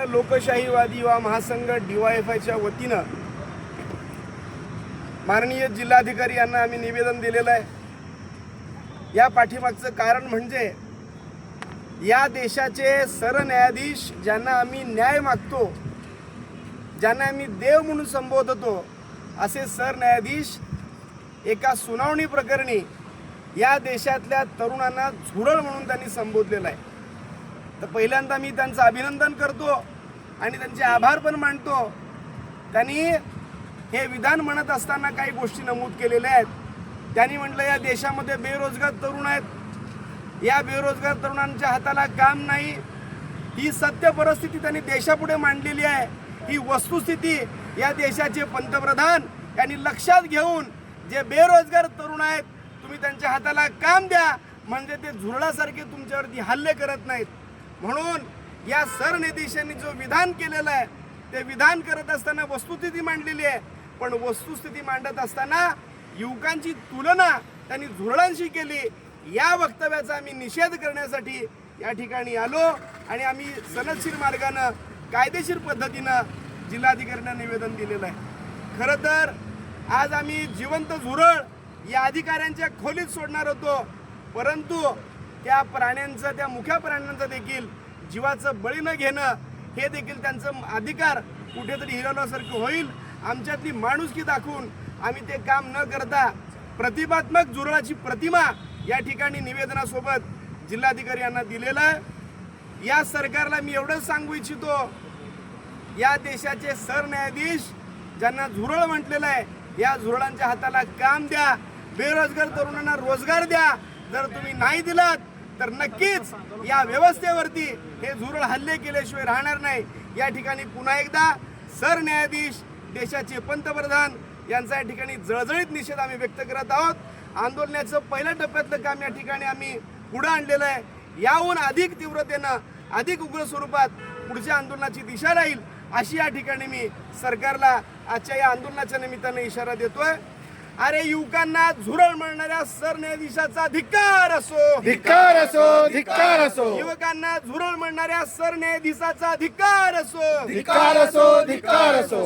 लोकशाहीवादी युवा महासंघ DYFIच्या वतीनं माननीय जिल्हाधिकारी यांना आम्ही निवेदन दिलेलं आहे। या पाठीमागचं कारण म्हणजे या देशाचे सरन्यायाधीश ज्यांना आम्ही न्याय मागतो, ज्यांना आम्ही देव म्हणून संबोधतो, असे सरन्यायाधीश एका सुनावणी प्रकरणी या देशातल्या तरुणांना झुरळ म्हणून त्यांनी संबोधलेलं आहे। तर पहिल्यांदा मी त्यांचं अभिनंदन करतो आणि त्यांचे आभार पण मानतो। त्यांनी हे विधान म्हणत असताना काही गोष्टी नमूद केलेल्या आहेत। त्यांनी म्हटलं या देशामध्ये बेरोजगार तरुण आहेत, या बेरोजगार तरुणांच्या हाताला काम नाही। ही सत्य परिस्थिती त्यांनी देशापुढे मांडलेली आहे। ही वस्तुस्थिती या देशाचे पंतप्रधान यांनी लक्षात घेऊन जे बेरोजगार तरुण आहेत तुम्ही त्यांच्या हाताला काम द्या, म्हणजे ते झुरळासारखे तुमच्यावरती हल्ले करत नाहीत। म्हणून या सरन्यायाधीशांनी जो विधान केलेलं आहे ते विधान करत असताना वस्तुस्थिती मांडलेली आहे, पण वस्तुस्थिती मांडत असताना युवकांची तुलना त्यांनी झुरळांशी केली। या वक्तव्याचा आम्ही निषेध करण्यासाठी या ठिकाणी आलो आणि आम्ही सनदशीर मार्गाने कायदेशीर पद्धतीने जिल्हाधिकाऱ्यांना निवेदन दिलेलं आहे। खरं तर आज आम्ही जिवंत झुरळ या अधिकाऱ्यांच्या खोलीत सोडणार होतो, परंतु त्या प्राण्यांचं, त्या मुख्या प्राण्यांचं देखील जीवाचं बळी न घेणं हे देखील त्यांचं अधिकार कुठेतरी हिरावल्यासारखं होईल। आमच्यातली माणुसकी दाखवून आम्ही ते काम न करता प्रतिमात्मक झुरळाची प्रतिमा या ठिकाणी निवेदनासोबत जिल्हाधिकारी यांना दिलेलं आहे। या सरकारला मी एवढंच सांगू इच्छितो, या देशाचे सरन्यायाधीश ज्यांना झुरळ म्हटलेलं आहे, या झुरळांच्या हाताला काम द्या, बेरोजगार तरुणांना रोजगार द्या। जर तुम्ही नाही दिलात तर नक्कीच या व्यवस्थेवरती हे झुरळ हल्ले केल्याशिवाय राहणार नाही। या ठिकाणी पुन्हा एकदा सरन्यायाधीश, देशाचे पंतप्रधान यांचा या ठिकाणी जळजळीत निषेध आम्ही व्यक्त करत आहोत। आंदोलनाचं पहिल्या टप्प्यातलं काम या ठिकाणी आम्ही पुढे आणलेलं आहे। याहून अधिक तीव्रतेनं, अधिक उग्र स्वरूपात पुढच्या आंदोलनाची दिशा राहील अशी या ठिकाणी मी सरकारला आजच्या या आंदोलनाच्या निमित्ताने इशारा देतोय। अरे युवकांना झुरळ म्हणणाऱ्या सरन्यायाधीशाचा धिक्कार असो, धिक्कार असो, धिक्कार असो, युवकांना झुरळ म्हणणाऱ्या सरन्यायाधीशाचा धिक्कार असो, धिक्कार असो, धिक्कार असो।